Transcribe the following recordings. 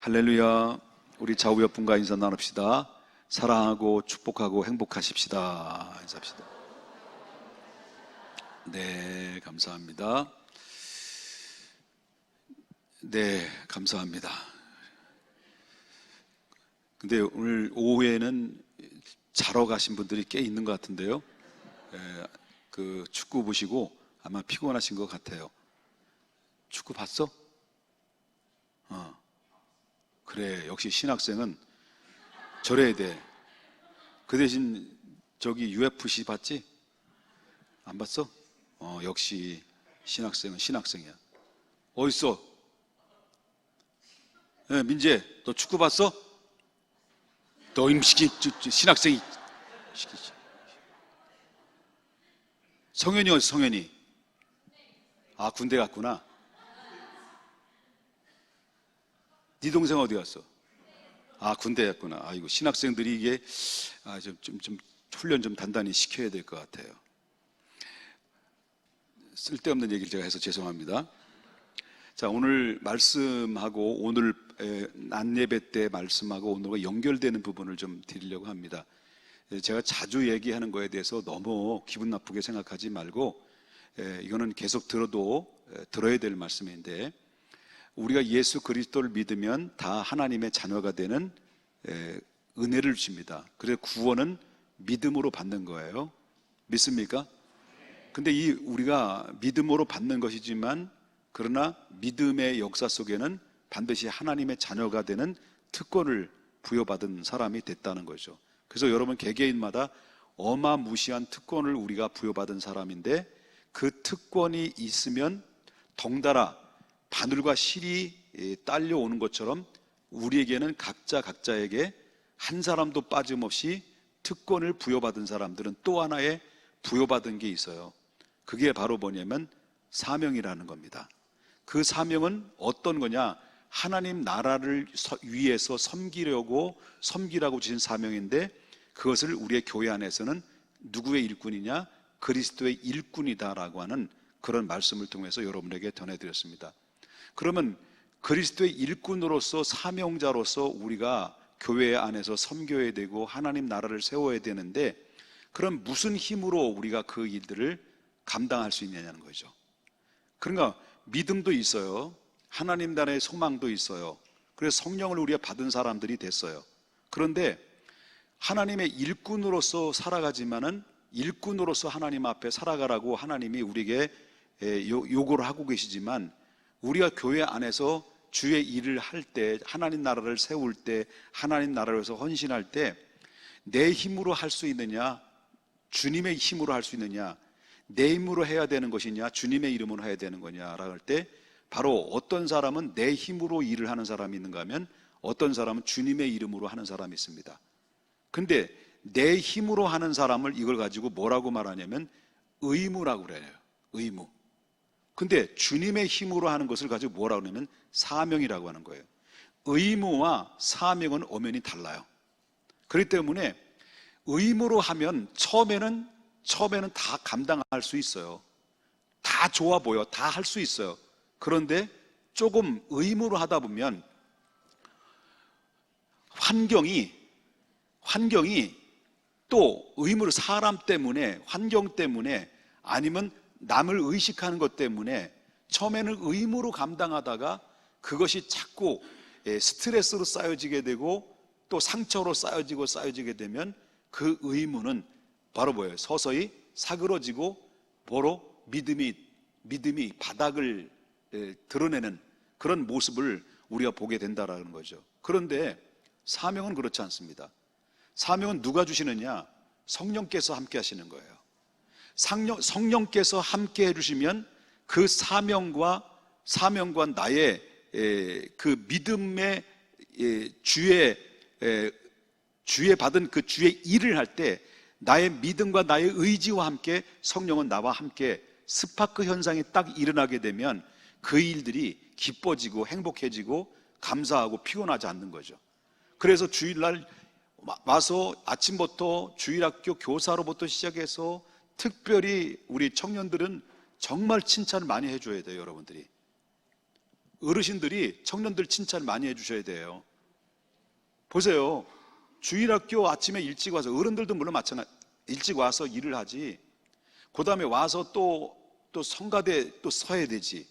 할렐루야. 우리 좌우 옆 분과 인사 나눕시다. 사랑하고 축복하고 행복하십시다. 인사합시다. 네, 감사합니다. 네, 감사합니다. 근데 오늘 오후에는 자러 가신 분들이 꽤 있는 것 같은데요. 그 축구 보시고 아마 피곤하신 것 같아요. 축구 봤어? 그래, 역시 신학생은 저래야 돼. 그 대신 저기 UFC 봤지? 안 봤어? 역시 신학생은 신학생이야. 어딨어? 네, 민재, 너 축구 봤어? 너 임시키 신학생이 시키지. 성현이 어디 성현이? 아, 군대 갔구나. 네 동생 어디 갔어? 아, 군대 갔구나. 아이고, 신학생들이 이게 좀 훈련 좀 단단히 시켜야 될 것 같아요. 쓸데없는 얘기를 제가 해서 죄송합니다. 자, 오늘 말씀하고 오늘 낮예배 때 말씀하고 오늘과 연결되는 부분을 좀 드리려고 합니다. 제가 자주 얘기하는 거에 대해서 너무 기분 나쁘게 생각하지 말고 이거는 계속 들어야 될 말씀인데, 우리가 예수 그리스도를 믿으면 다 하나님의 자녀가 되는 은혜를 줍니다. 그래서 구원은 믿음으로 받는 거예요. 믿습니까? 근데 우리가 믿음으로 받는 것이지만, 그러나 믿음의 역사 속에는 반드시 하나님의 자녀가 되는 특권을 부여받은 사람이 됐다는 거죠. 그래서 여러분 개개인마다 어마무시한 특권을 우리가 부여받은 사람인데, 그 특권이 있으면 덩달아 바늘과 실이 딸려오는 것처럼 우리에게는 각자에게 한 사람도 빠짐없이 특권을 부여받은 사람들은 또 하나의 부여받은 게 있어요. 그게 바로 뭐냐면 사명이라는 겁니다. 그 사명은 어떤 거냐? 하나님 나라를 위해서 섬기라고 주신 사명인데, 그것을 우리의 교회 안에서는 누구의 일꾼이냐? 그리스도의 일꾼이다라고 하는 그런 말씀을 통해서 여러분에게 전해드렸습니다. 그러면 그리스도의 일꾼으로서 사명자로서 우리가 교회 안에서 섬겨야 되고 하나님 나라를 세워야 되는데, 그럼 무슨 힘으로 우리가 그 일들을 감당할 수 있느냐는 거죠. 그러니까 믿음도 있어요. 하나님 나라의 소망도 있어요. 그래서 성령을 우리가 받은 사람들이 됐어요. 그런데 하나님의 일꾼으로서 살아가지만은, 일꾼으로서 하나님 앞에 살아가라고 하나님이 우리에게 요구를 하고 계시지만, 우리가 교회 안에서 주의 일을 할 때, 하나님 나라를 세울 때, 하나님 나라를 위해서 헌신할 때 내 힘으로 할 수 있느냐, 주님의 힘으로 할 수 있느냐, 내 힘으로 해야 되는 것이냐, 주님의 이름으로 해야 되는 거냐라고 할 때, 바로 어떤 사람은 내 힘으로 일을 하는 사람이 있는가 하면, 어떤 사람은 주님의 이름으로 하는 사람이 있습니다. 근데 내 힘으로 하는 사람을 이걸 가지고 뭐라고 말하냐면 의무라고 그래요. 의무. 근데 주님의 힘으로 하는 것을 가지고 뭐라고 하냐면 사명이라고 하는 거예요. 의무와 사명은 엄연히 달라요. 그렇기 때문에 의무로 하면 처음에는 다 감당할 수 있어요. 다 좋아 보여. 다 할 수 있어요. 그런데 조금 의무로 하다 보면 환경이 또 의무로 사람 때문에, 환경 때문에, 아니면 남을 의식하는 것 때문에 처음에는 의무로 감당하다가 그것이 자꾸 스트레스로 쌓여지게 되고 또 상처로 쌓여지게 되면 그 의무는 바로 뭐예요? 서서히 사그러지고 바로 믿음이 바닥을 드러내는 그런 모습을 우리가 보게 된다라는 거죠. 그런데 사명은 그렇지 않습니다. 사명은 누가 주시느냐? 성령께서 함께 하시는 거예요. 성령께서 함께 해주시면 그 사명과 나의 그 믿음의 주에 받은 그 주의 일을 할 때, 나의 믿음과 나의 의지와 함께 성령은 나와 함께 스파크 현상이 딱 일어나게 되면 그 일들이 기뻐지고 행복해지고 감사하고 피곤하지 않는 거죠. 그래서 주일날 와서 아침부터 주일학교 교사로부터 시작해서 특별히 우리 청년들은 정말 칭찬을 많이 해줘야 돼요. 여러분들이 어르신들이 청년들 칭찬 많이 해주셔야 돼요. 보세요. 주일학교 아침에 일찍 와서, 어른들도 물론 마찬가지, 일찍 와서 일을 하지, 그 다음에 와서 또 성가대 또 서야 되지.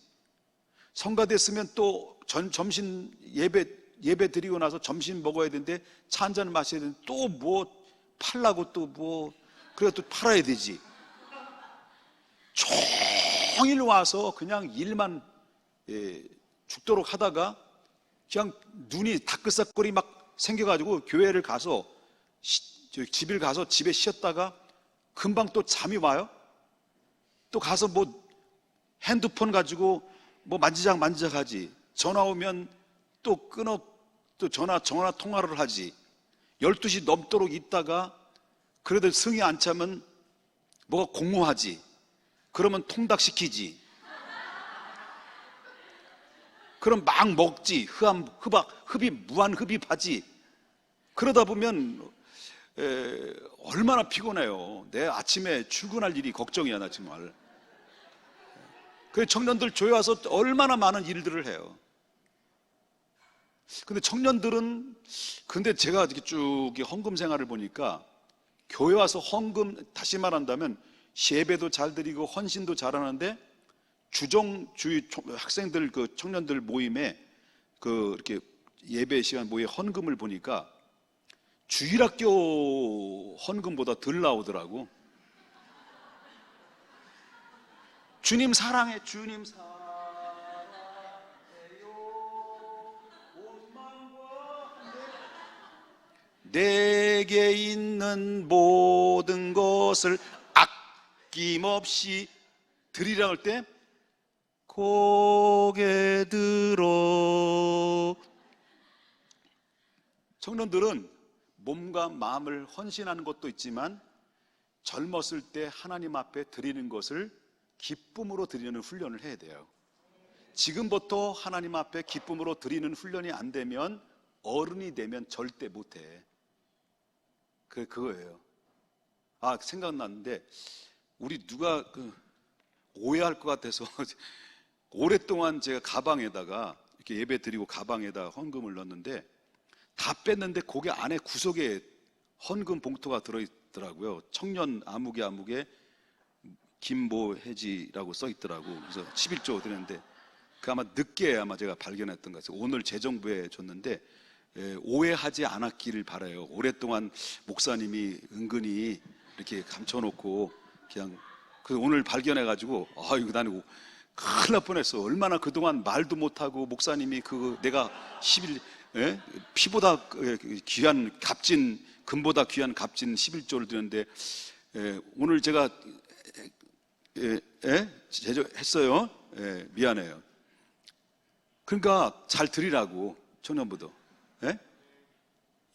성가대 쓰면 또 점심 예배 드리고 나서 점심 먹어야 되는데 차 한 잔 마셔야 되는데 또 뭐 팔라고 또 뭐, 그래 또 팔아야 되지. 종일 와서 그냥 일만 죽도록 하다가 그냥 눈이 다크서클이 막 생겨가지고 교회를 가서 집을 가서 집에 쉬었다가 금방 또 잠이 와요. 또 가서 뭐 핸드폰 가지고 뭐 만지작 하지. 전화 오면 또 끊어, 또 전화 통화를 하지. 12시 넘도록 있다가 그래도 성이 안 차면 뭐가 공허하지. 그러면 통닭시키지. 그럼 막 먹지. 흡이 무한흡입하지. 그러다 보면 얼마나 피곤해요. 내 아침에 출근할 일이 걱정이야, 나 정말. 그 청년들 교회 와서 얼마나 많은 일들을 해요. 근데 청년들은, 근데 제가 이렇게 쭉 헌금 생활을 보니까 교회 와서 헌금, 다시 말한다면 예배도 잘 드리고 헌신도 잘하는데 주의 학생들, 그 청년들 모임에 그 이렇게 예배 시간 모임에 헌금을 보니까 주일학교 헌금보다 덜 나오더라고. 주님 사랑해, 주님 사랑해요. 내게 있는 모든 것을 아낌없이 드리라 할 때 고개 들어. 청년들은 몸과 마음을 헌신하는 것도 있지만 젊었을 때 하나님 앞에 드리는 것을 기쁨으로 드리는 훈련을 해야 돼요. 지금부터 하나님 앞에 기쁨으로 드리는 훈련이 안 되면 어른이 되면 절대 못해. 그거예요. 생각났는데, 우리 누가 오해할 것 같아서 오랫동안 제가 가방에다가 이렇게 예배 드리고 가방에다 헌금을 넣었는데 다 뺐는데 거기 안에 구석에 헌금 봉투가 들어있더라고요. 청년 아무개 김보혜지라고 써있더라고. 그래서 11조 드렸는데 그 아마 늦게 제가 발견했던 것 같아요. 오늘 재정부에 줬는데 오해하지 않았기를 바라요. 오랫동안 목사님이 은근히 이렇게 감춰놓고 그냥 오늘 발견해가지고 이거 나는 큰일 날 뻔했어. 얼마나 그동안 말도 못하고 목사님이 내가 피보다 귀한 값진, 금보다 귀한 값진 11조를 드렸는데 오늘 제가 제조했어요. 미안해요. 그러니까 잘 드리라고, 청년부도.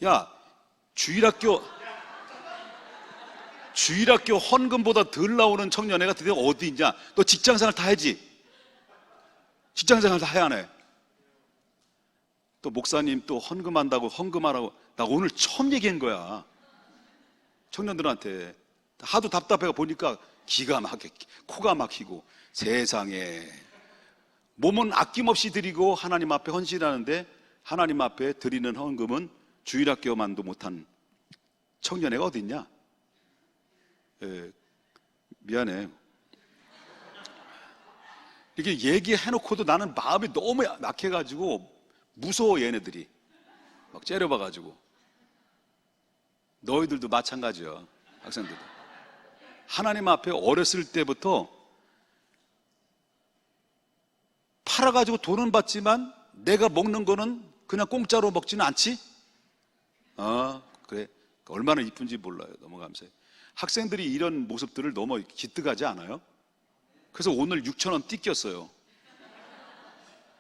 야, 주일학교 헌금보다 덜 나오는 청년애가 드디어 어디 있냐? 너 직장생활 다 해야지. 직장생활 다 해야 하네. 또 목사님 또 헌금한다고 헌금하라고. 나 오늘 처음 얘기한 거야. 청년들한테. 하도 답답해가 보니까 기가 막혀, 코가 막히고. 세상에. 몸은 아낌없이 드리고 하나님 앞에 헌신하는데 하나님 앞에 드리는 헌금은 주일학교만도 못한 청년애가 어디 있냐? 미안해. 이렇게 얘기해놓고도 나는 마음이 너무 약해가지고 무서워. 얘네들이 막 째려봐가지고. 너희들도 마찬가지야. 학생들도 하나님 앞에 어렸을 때부터 팔아가지고 돈은 받지만 내가 먹는 거는 그냥 공짜로 먹지는 않지? 그래. 얼마나 이쁜지 몰라요. 너무 감사해요. 학생들이 이런 모습들을 너무 기특하지 않아요? 그래서 오늘 6,000원 띠꼈어요.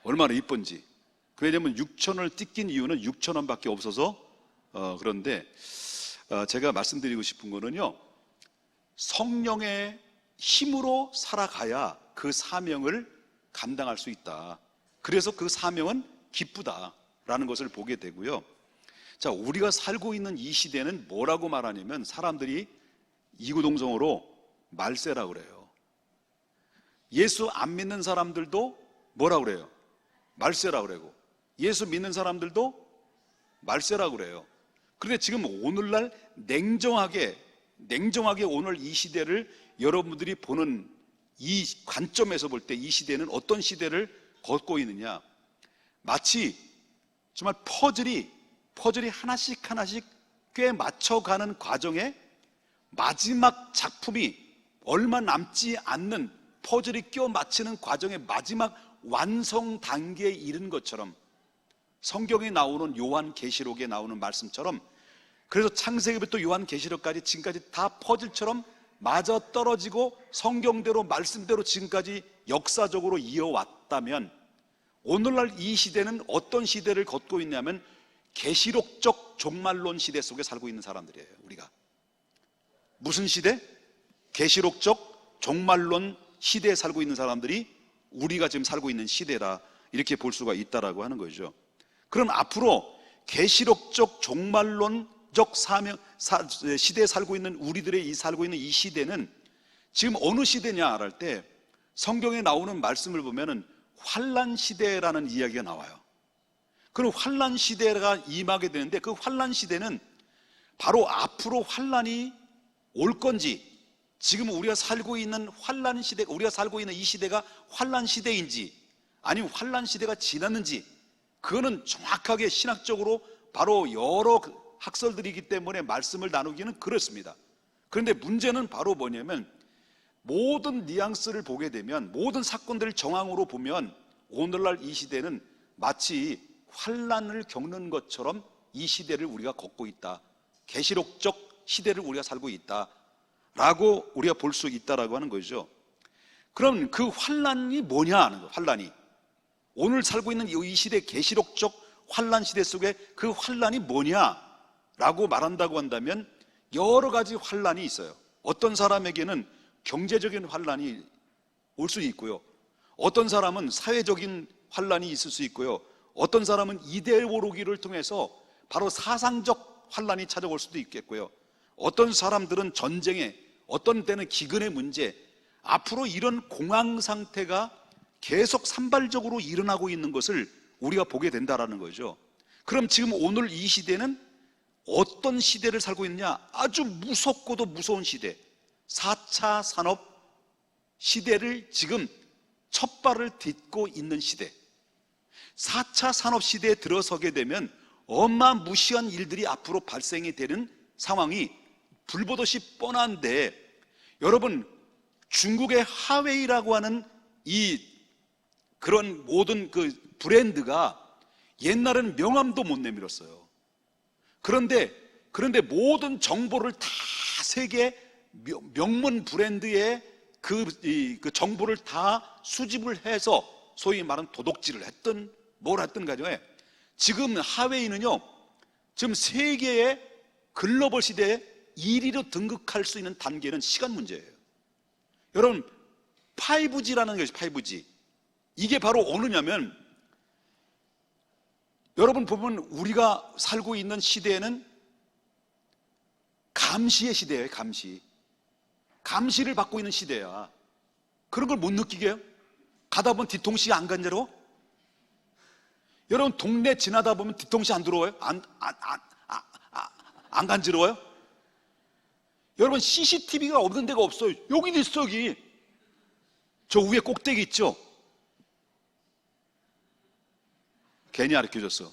얼마나 이쁜지. 왜냐면 6,000원을 띠낀 이유는 6,000원밖에 없어서 그런데 제가 말씀드리고 싶은 거는요, 성령의 힘으로 살아가야 그 사명을 감당할 수 있다. 그래서 그 사명은 기쁘다라는 것을 보게 되고요. 자, 우리가 살고 있는 이 시대는 뭐라고 말하냐면 사람들이 이구동성으로 말세라고 그래요. 예수 안 믿는 사람들도 뭐라고 그래요? 말세라고 그러고, 예수 믿는 사람들도 말세라고 그래요. 그런데 지금 오늘날 냉정하게 오늘 이 시대를 여러분들이 보는 이 관점에서 볼 때 이 시대는 어떤 시대를 걷고 있느냐, 마치 정말 퍼즐이 하나씩 꽤 맞춰가는 과정에 마지막 작품이 얼마 남지 않는, 퍼즐이 껴 맞추는 과정의 마지막 완성 단계에 이른 것처럼, 성경에 나오는 요한계시록에 나오는 말씀처럼, 그래서 창세기부터 요한계시록까지 지금까지 다 퍼즐처럼 맞아떨어지고 성경대로 말씀대로 지금까지 역사적으로 이어왔다면, 오늘날 이 시대는 어떤 시대를 걷고 있냐면 계시록적 종말론 시대 속에 살고 있는 사람들이에요. 우리가 무슨 시대? 계시록적 종말론 시대에 살고 있는 사람들이 우리가 지금 살고 있는 시대라, 이렇게 볼 수가 있다라고 하는 거죠. 그럼 앞으로 계시록적 종말론적 시대에 살고 있는 우리들의 살고 있는 이 시대는 지금 어느 시대냐 할 때, 성경에 나오는 말씀을 보면은 환난 시대라는 이야기가 나와요. 그럼 환난 시대가 임하게 되는데, 그 환난 시대는 바로 앞으로 환난이 올 건지, 지금 우리가 살고 있는 환난 시대, 우리가 살고 있는 이 시대가 환난 시대인지 아니면 환난 시대가 지났는지, 그거는 정확하게 신학적으로 바로 여러 학설들이기 때문에 말씀을 나누기는 그렇습니다. 그런데 문제는 바로 뭐냐면, 모든 뉘앙스를 보게 되면, 모든 사건들을 정황으로 보면 오늘날 이 시대는 마치 환난을 겪는 것처럼 이 시대를 우리가 걷고 있다, 계시록적 시대를 우리가 살고 있다 라고 우리가 볼 수 있다라고 하는 거죠. 그럼 그 환난이 뭐냐 하는 거예요. 환난이, 오늘 살고 있는 이 시대 계시록적 환난 시대 속에 그 환난이 뭐냐라고 말한다고 한다면, 여러 가지 환난이 있어요. 어떤 사람에게는 경제적인 환난이 올 수 있고요, 어떤 사람은 사회적인 환난이 있을 수 있고요, 어떤 사람은 이데올로기를 통해서 바로 사상적 환난이 찾아올 수도 있겠고요, 어떤 사람들은 전쟁에, 어떤 때는 기근의 문제, 앞으로 이런 공황 상태가 계속 산발적으로 일어나고 있는 것을 우리가 보게 된다라는 거죠. 그럼 지금 오늘 이 시대는 어떤 시대를 살고 있느냐? 아주 무섭고도 무서운 시대, 4차 산업 시대를 지금 첫 발을 딛고 있는 시대. 4차 산업 시대에 들어서게 되면 어마무시한 일들이 앞으로 발생이 되는 상황이 불보듯이 뻔한데, 여러분, 중국의 하웨이라고 하는 그런 모든 그 브랜드가 옛날에는 명함도 못 내밀었어요. 그런데 모든 정보를 다, 세계 명문 브랜드의 그 정보를 다 수집을 해서 소위 말하는 도둑질을 했든 뭘 했든 간에, 지금 하웨이는요, 지금 세계의 글로벌 시대에 1위로 등극할 수 있는 단계는 시간 문제예요. 여러분, 5G라는 것이 5G, 이게 바로 어느냐면, 여러분 보면 우리가 살고 있는 시대에는 감시의 시대예요. 감시를 받고 있는 시대야. 그런 걸 못 느끼게 해요? 가다 보면 뒤통수가 안 간지러워? 여러분, 동네 지나다 보면 뒤통수 안 들어와요? 안 간지러워요? 여러분, CCTV가 없는 데가 없어요. 여기도 있어. 여기 저 위에 꼭대기 있죠? 괜히 가르쳐줬어.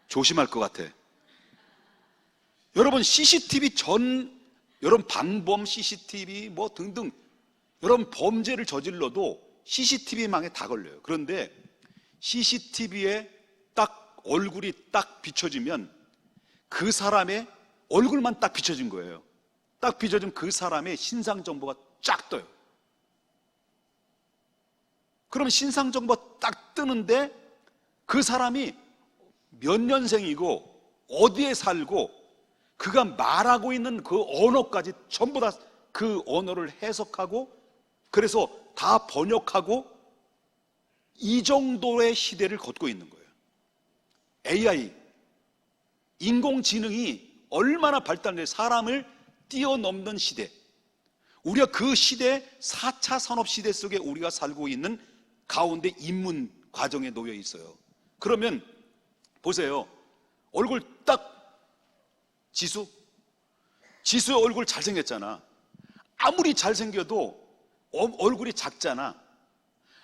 조심할 것 같아. 여러분, CCTV 여러분, 방범 CCTV 뭐 등등, 여러분 범죄를 저질러도 CCTV망에 다 걸려요. 그런데 CCTV에 딱 얼굴이 딱 비춰지면 그 사람의 얼굴만 딱 비춰진 거예요. 딱 비춰진 그 사람의 신상 정보가 쫙 떠요. 그러면 신상 정보가 딱 뜨는데 그 사람이 몇 년생이고 어디에 살고 그가 말하고 있는 그 언어까지 전부 다 그 언어를 해석하고, 그래서 다 번역하고, 이 정도의 시대를 걷고 있는 거예요. AI, 인공지능이 얼마나 발달돼 사람을 뛰어넘는 시대, 우리가 그 시대 4차 산업 시대 속에 우리가 살고 있는 가운데 입문 과정에 놓여 있어요. 그러면 보세요. 얼굴 딱 지수의 얼굴 잘생겼잖아. 아무리 잘생겨도 얼굴이 작잖아.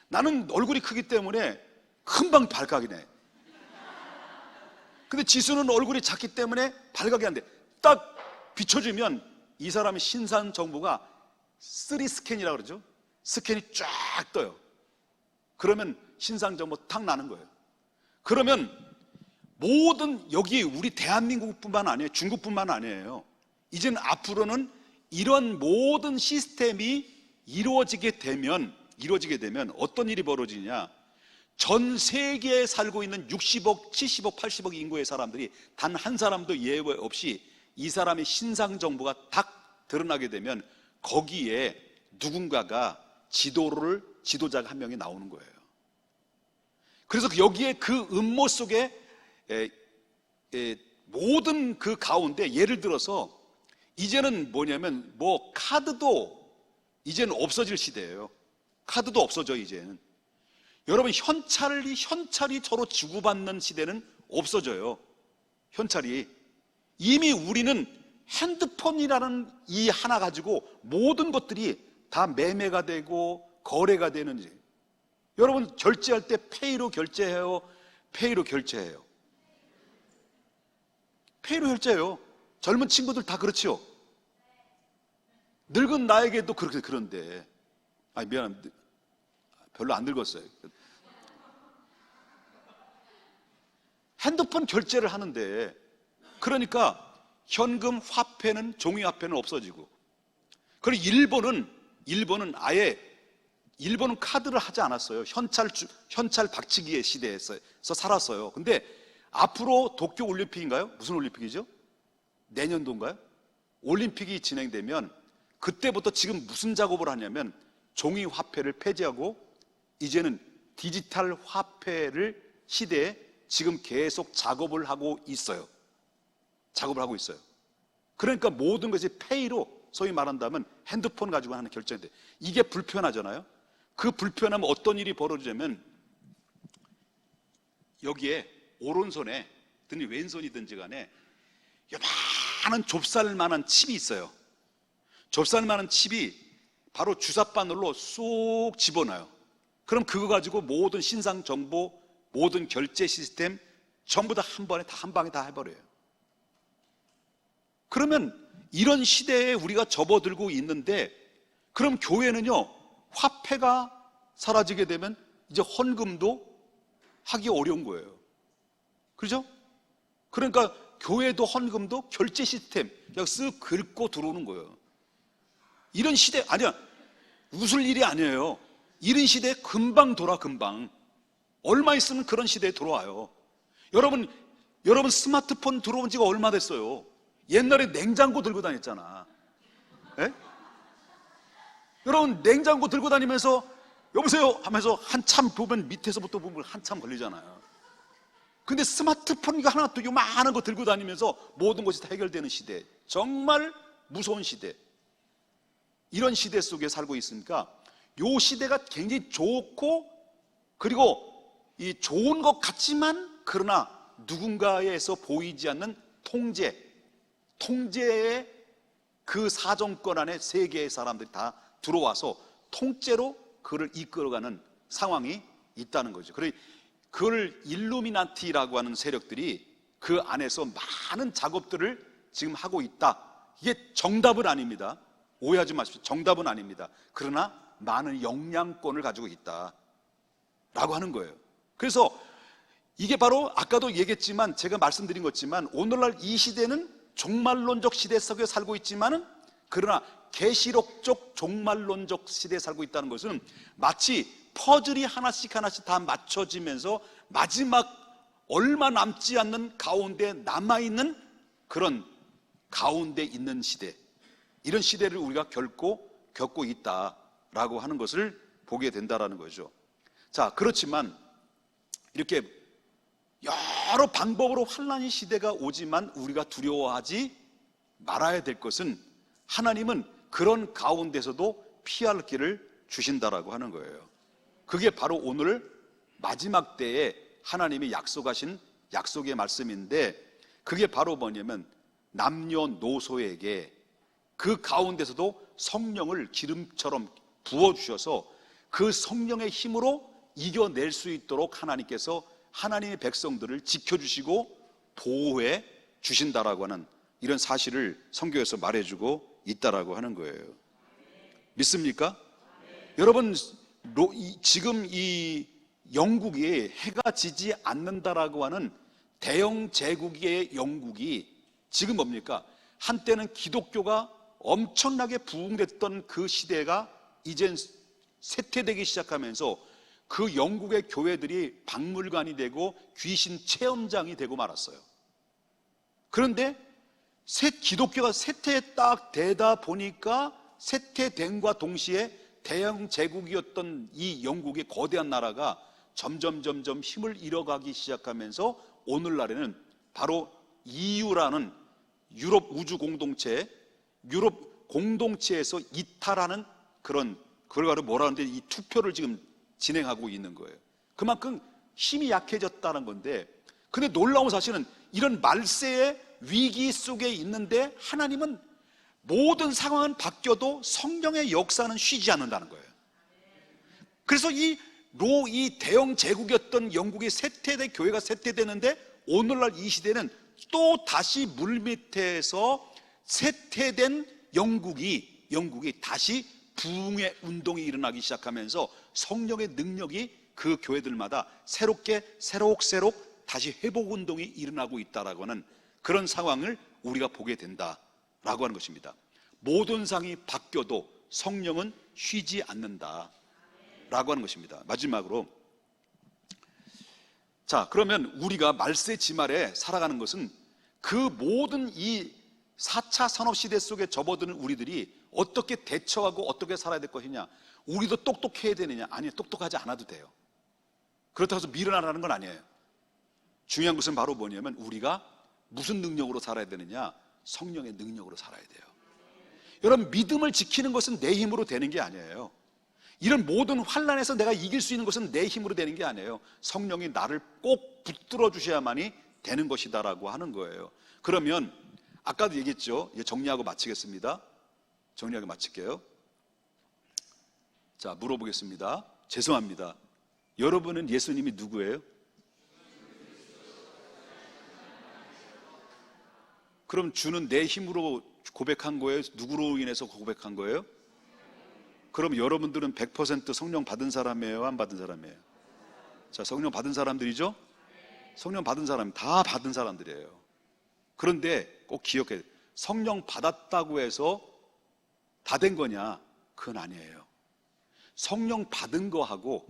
나는 얼굴이 크기 때문에 금방 발각이 내. 근데 지수는 얼굴이 작기 때문에 발각이 안 돼. 딱 비춰주면 이 사람의 신상 정보가 3스캔이라고 그러죠. 스캔이 쫙 떠요. 그러면 신상 정보 탁 나는 거예요. 그러면 모든, 여기 우리 대한민국뿐만 아니에요. 중국뿐만 아니에요. 이제는 앞으로는 이런 모든 시스템이 이루어지게 되면 어떤 일이 벌어지냐? 전 세계에 살고 있는 60억, 70억, 80억 인구의 사람들이 단 한 사람도 예외 없이 이 사람의 신상 정보가 딱 드러나게 되면 거기에 누군가가 지도자가 한 명이 나오는 거예요. 그래서 여기에 그 음모 속에 모든 그 가운데, 예를 들어서 이제는 뭐냐면 카드도 이제는 없어질 시대예요. 카드도 없어져. 이제는 여러분 현찰이 서로 주고받는 시대는 없어져요. 현찰이. 이미 우리는 핸드폰이라는 이 하나 가지고 모든 것들이 다 매매가 되고 거래가 되는지. 여러분 결제할 때 페이로 결제해요? 페이로 결제해요? 페이로 결제해요. 젊은 친구들 다 그렇지요. 늙은 나에게도 그런데 미안합니다. 별로 안 늙었어요. 핸드폰 결제를 하는데, 그러니까 현금 화폐는, 종이 화폐는 없어지고, 그리고 일본은 아예 카드를 하지 않았어요. 현찰 박치기의 시대에서 살았어요. 근데 앞으로 도쿄 올림픽인가요? 무슨 올림픽이죠? 내년도인가요? 올림픽이 진행되면 그때부터 지금 무슨 작업을 하냐면 종이 화폐를 폐지하고 이제는 디지털 화폐를 시대에 지금 계속 작업을 하고 있어요. 그러니까 모든 것이 페이로, 소위 말한다면 핸드폰 가지고 하는 결제인데, 이게 불편하잖아요. 그 불편하면 어떤 일이 벌어지냐면 여기에 오른손에 든 왼손이든지 간에 요만한 좁쌀만한 칩이 있어요. 좁쌀만한 칩이 바로 주사바늘로 쏙 집어넣어요. 그럼 그거 가지고 모든 신상 정보, 모든 결제 시스템 전부 다 한 방에 다 해버려요. 그러면 이런 시대에 우리가 접어들고 있는데, 그럼 교회는요, 화폐가 사라지게 되면 이제 헌금도 하기 어려운 거예요. 그렇죠? 그러니까 교회도 헌금도 결제 시스템 그냥 쓱 긁고 들어오는 거예요. 이런 시대, 아니야, 웃을 일이 아니에요. 이런 시대에 금방 금방. 얼마 있으면 그런 시대에 돌아와요. 여러분 스마트폰 들어온 지가 얼마 됐어요? 옛날에 냉장고 들고 다녔잖아. 예? 여러분 냉장고 들고 다니면서 여보세요 하면서 한참 보면 밑에서부터 보면 한참 걸리잖아요. 근데 스마트폰이 하나 또 요만한 거 들고 다니면서 모든 것이 다 해결되는 시대, 정말 무서운 시대. 이런 시대 속에 살고 있으니까 요 시대가 굉장히 좋고, 그리고 이 좋은 것 같지만 그러나 누군가에서 보이지 않는 통제의 그 사정권 안에 세계의 사람들이 다 들어와서 통째로 그를 이끌어가는 상황이 있다는 거죠. 그걸 일루미나티라고 하는 세력들이 그 안에서 많은 작업들을 지금 하고 있다. 이게 정답은 아닙니다. 오해하지 마십시오. 정답은 아닙니다. 그러나 많은 영향권을 가지고 있다라고 하는 거예요. 그래서 이게 바로 아까도 얘기했지만, 제가 말씀드린 것지만, 오늘날 이 시대는 종말론적 시대 속에 살고 있지만은, 그러나 계시록적 종말론적 시대에 살고 있다는 것은 마치 퍼즐이 하나씩 다 맞춰지면서 마지막 얼마 남지 않는 가운데 남아있는 그런 가운데 있는 시대, 이런 시대를 우리가 겪고 있다라고 하는 것을 보게 된다라는 거죠. 자, 그렇지만 이렇게 여러 방법으로 환난의 시대가 오지만 우리가 두려워하지 말아야 될 것은, 하나님은 그런 가운데서도 피할 길을 주신다라고 하는 거예요. 그게 바로 오늘 마지막 때에 하나님이 약속하신 약속의 말씀인데, 그게 바로 뭐냐면 남녀노소에게 그 가운데서도 성령을 기름처럼 부어주셔서 그 성령의 힘으로 이겨낼 수 있도록 하나님께서 하나님의 백성들을 지켜주시고 보호해 주신다라고 하는 이런 사실을 성경에서 말해주고 있다라고 하는 거예요. 믿습니까? 여러분, 지금 이 영국이 해가 지지 않는다라고 하는 대영 제국의 영국이 지금 뭡니까? 한때는 기독교가 엄청나게 부흥됐던 그 시대가 이젠 쇠퇴되기 시작하면서 그 영국의 교회들이 박물관이 되고 귀신 체험장이 되고 말았어요. 그런데 기독교가 쇠퇴에 딱 되다 보니까 쇠퇴됨과 동시에 대영 제국이었던 이 영국의 거대한 나라가 점점 힘을 잃어가기 시작하면서 오늘날에는 바로 EU라는 유럽 우주 공동체, 유럽 공동체에서 이탈하는 그걸 바로 뭐라 하는데 이 투표를 지금 진행하고 있는 거예요. 그만큼 힘이 약해졌다는 건데, 근데 놀라운 사실은 이런 말세의 위기 속에 있는데 하나님은 모든 상황은 바뀌어도 성령의 역사는 쉬지 않는다는 거예요. 그래서 이 대영 제국이었던 영국이 쇠퇴돼, 교회가 쇠퇴되는데 오늘날 이 시대는 또 다시 물밑에서 쇠퇴된 영국이 다시 부흥의 운동이 일어나기 시작하면서 성령의 능력이 그 교회들마다 새록새록 다시 회복 운동이 일어나고 있다라고 하는 그런 상황을 우리가 보게 된다라고 하는 것입니다. 모든 상이 바뀌어도 성령은 쉬지 않는다라고 하는 것입니다. 마지막으로, 자, 그러면 우리가 말세 지말에 살아가는 것은 그 모든 이 4차 산업시대 속에 접어드는 우리들이 어떻게 대처하고 어떻게 살아야 될 것이냐. 우리도 똑똑해야 되느냐? 아니요, 똑똑하지 않아도 돼요. 그렇다고 해서 밀어나가는 건 아니에요. 중요한 것은 바로 뭐냐면 우리가 무슨 능력으로 살아야 되느냐? 성령의 능력으로 살아야 돼요. 여러분, 믿음을 지키는 것은 내 힘으로 되는 게 아니에요. 이런 모든 환난에서 내가 이길 수 있는 것은 내 힘으로 되는 게 아니에요. 성령이 나를 꼭 붙들어 주셔야만이 되는 것이다라고 하는 거예요. 그러면 아까도 얘기했죠. 이제 정리하고 마치겠습니다. 정리하고 마칠게요. 자, 물어보겠습니다. 죄송합니다. 여러분은 예수님이 누구예요? 그럼 주는 내 힘으로 고백한 거예요? 누구로 인해서 고백한 거예요? 그럼 여러분들은 100% 성령 받은 사람이에요? 안 받은 사람이에요? 자, 성령 받은 사람들이죠? 성령 받은 사람, 다 받은 사람들이에요. 그런데 꼭 기억해야 돼요. 성령 받았다고 해서 다 된 거냐? 그건 아니에요. 성령 받은 거하고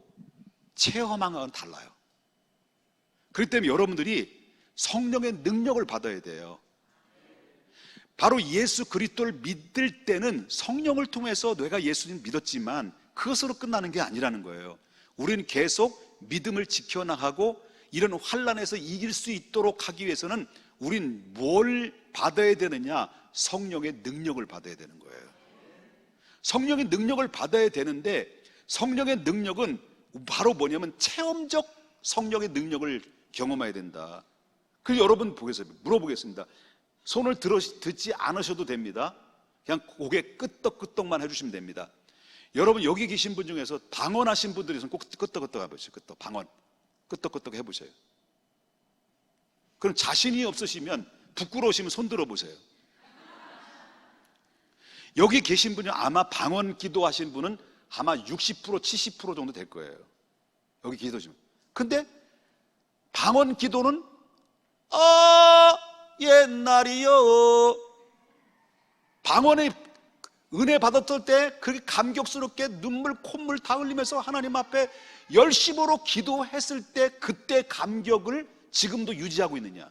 체험한 건 달라요. 그렇기 때문에 여러분들이 성령의 능력을 받아야 돼요. 바로 예수 그리스도를 믿을 때는 성령을 통해서 내가 예수님 믿었지만 그것으로 끝나는 게 아니라는 거예요. 우리는 계속 믿음을 지켜나가고 이런 환난에서 이길 수 있도록 하기 위해서는 우린 뭘 받아야 되느냐? 성령의 능력을 받아야 되는 거예요. 성령의 능력을 받아야 되는데 성령의 능력은 바로 뭐냐면 체험적 성령의 능력을 경험해야 된다. 그래서 여러분 물어보겠습니다. 손을 듣지 않으셔도 됩니다. 그냥 고개 끄떡끄떡만 해주시면 됩니다. 여러분 여기 계신 분 중에서 방언하신 분들이 꼭 끄떡끄떡 해보세요. 방언 끄떡끄떡 해보세요. 그럼 자신이 없으시면 부끄러우시면 손 들어보세요. 여기 계신 분이 아마 방언 기도하신 분은 아마 60% 70% 정도 될 거예요. 여기 기도지만. 근데 방언 기도는 옛날이요. 방언의 은혜 받았을 때 그렇게 감격스럽게 눈물 콧물 다 흘리면서 하나님 앞에 열심으로 기도했을 때 그때 감격을 지금도 유지하고 있느냐?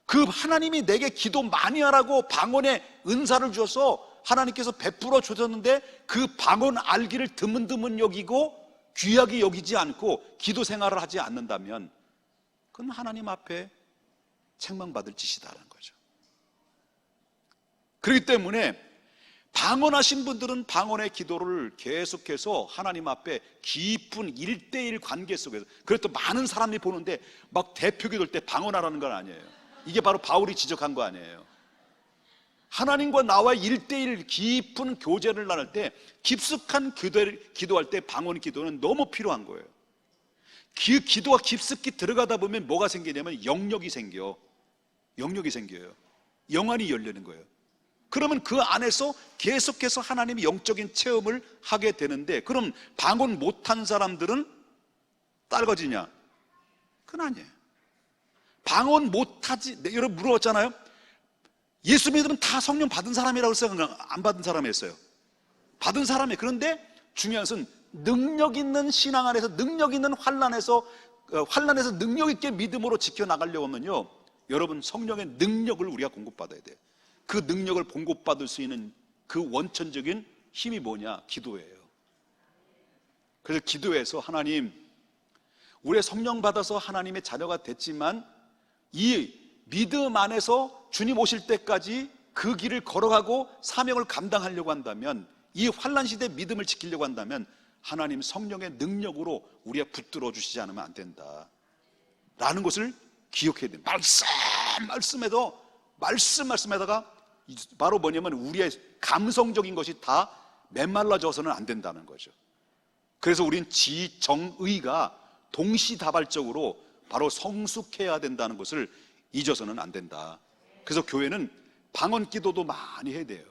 그 하나님이 내게 기도 많이 하라고 방언의 은사를 주어서 하나님께서 베풀어 주셨는데 그 방언 알기를 드문드문 여기고 귀하게 여기지 않고 기도 생활을 하지 않는다면 그건 하나님 앞에 책망받을 짓이다라는 거죠. 그렇기 때문에 방언하신 분들은 방언의 기도를 계속해서 하나님 앞에 깊은 1대1 관계 속에서, 그래도 많은 사람이 보는데 막 대표 기도할 때 방언하라는 건 아니에요. 이게 바로 바울이 지적한 거 아니에요. 하나님과 나와의 1대1 깊은 교제를 나눌 때, 깊숙한 기도할 때 방언 기도는 너무 필요한 거예요. 그 기도가 깊숙이 들어가다 보면 뭐가 생기냐면 영역이 생겨요. 영안이 열리는 거예요. 그러면 그 안에서 계속해서 하나님의 영적인 체험을 하게 되는데, 그럼 방언 못한 사람들은 딸거지냐? 그건 아니에요. 방언 못하지, 여러분 물어봤잖아요. 예수 믿으면 다 성령 받은 사람이라고 생각하면 안 받은 사람이었어요. 받은 사람이에요. 그런데 중요한 것은 능력 있는 신앙 안에서, 능력 있는 환난에서 능력 있게 믿음으로 지켜나가려고 하면요, 여러분 성령의 능력을 우리가 공급받아야 돼요. 그 능력을 공급받을 수 있는 그 원천적인 힘이 뭐냐? 기도예요. 그래서 기도해서 하나님, 우리의 성령 받아서 하나님의 자녀가 됐지만 이 믿음 안에서 주님 오실 때까지 그 길을 걸어가고 사명을 감당하려고 한다면, 이 환난 시대 믿음을 지키려고 한다면 하나님 성령의 능력으로 우리가 붙들어 주시지 않으면 안 된다 라는 것을 기억해야 돼요. 말씀에다가 바로 뭐냐면 우리의 감성적인 것이 다 메말라져서는 안 된다는 거죠. 그래서 우리는 지정의가 동시다발적으로 바로 성숙해야 된다는 것을 잊어서는 안 된다. 그래서 교회는 방언 기도도 많이 해야 돼요.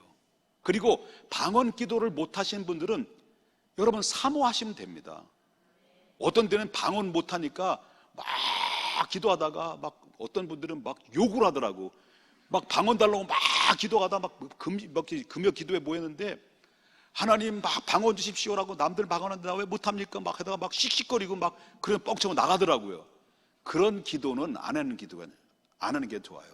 그리고 방언 기도를 못 하시는 분들은 여러분 사모하시면 됩니다. 어떤 때는 방언 못 하니까 막 기도하다가 막 어떤 분들은 막 욕을 하더라고. 막 방언 달라고 막 기도하다 막 금요 기도에 모였는데, 하나님 막 방언 주십시오라고 남들 방언하는데 나 왜 못합니까? 막 하다가 막 씩씩거리고 막 그런 뻥쳐고 나가더라고요. 그런 기도는 안 하는 게 좋아요.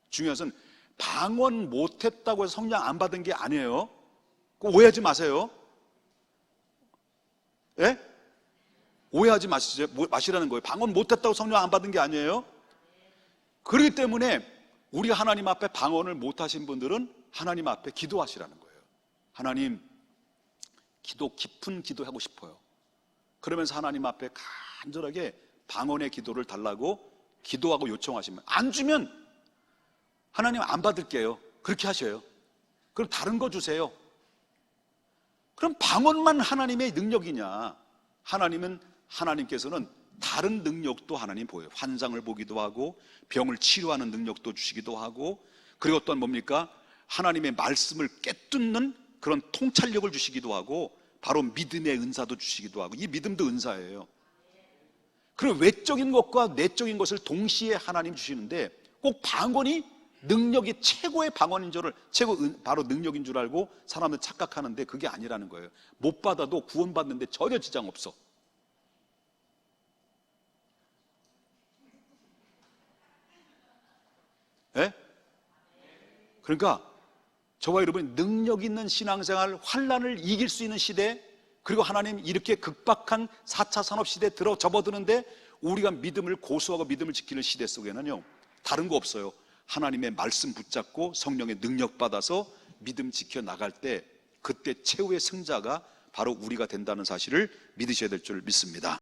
중요한 것은 방언 못했다고 해서 성령 안 받은 게 아니에요. 오해하지 마세요. 예? 오해하지 마시라는 거예요. 방언 못했다고 성령 안 받은 게 아니에요. 그렇기 때문에 우리가 하나님 앞에 방언을 못하신 분들은 하나님 앞에 기도하시라는 거예요. 하나님, 깊은 기도하고 싶어요. 그러면서 하나님 앞에 간절하게 방언의 기도를 달라고 기도하고 요청하시면, 안 주면 하나님 안 받을게요, 그렇게 하셔요. 그럼 다른 거 주세요. 그럼 방언만 하나님의 능력이냐? 하나님께서는 다른 능력도 하나님 보여요. 환상을 보기도 하고 병을 치료하는 능력도 주시기도 하고, 그리고 또한 뭡니까? 하나님의 말씀을 깨뚫는 그런 통찰력을 주시기도 하고, 바로 믿음의 은사도 주시기도 하고. 이 믿음도 은사예요. 그럼 외적인 것과 내적인 것을 동시에 하나님 주시는데, 꼭 방언이 능력이 최고의 방언인 줄, 바로 능력인 줄 알고 사람들 착각하는데 그게 아니라는 거예요. 못 받아도 구원받는데 전혀 지장 없어. 예? 그러니까 저와 여러분이 능력 있는 신앙생활, 환난을 이길 수 있는 시대, 그리고 하나님 이렇게 극박한 4차 산업시대에 접어드는데 우리가 믿음을 고수하고 믿음을 지키는 시대 속에는요, 다른 거 없어요. 하나님의 말씀 붙잡고 성령의 능력 받아서 믿음 지켜 나갈 때, 그때 최후의 승자가 바로 우리가 된다는 사실을 믿으셔야 될 줄 믿습니다.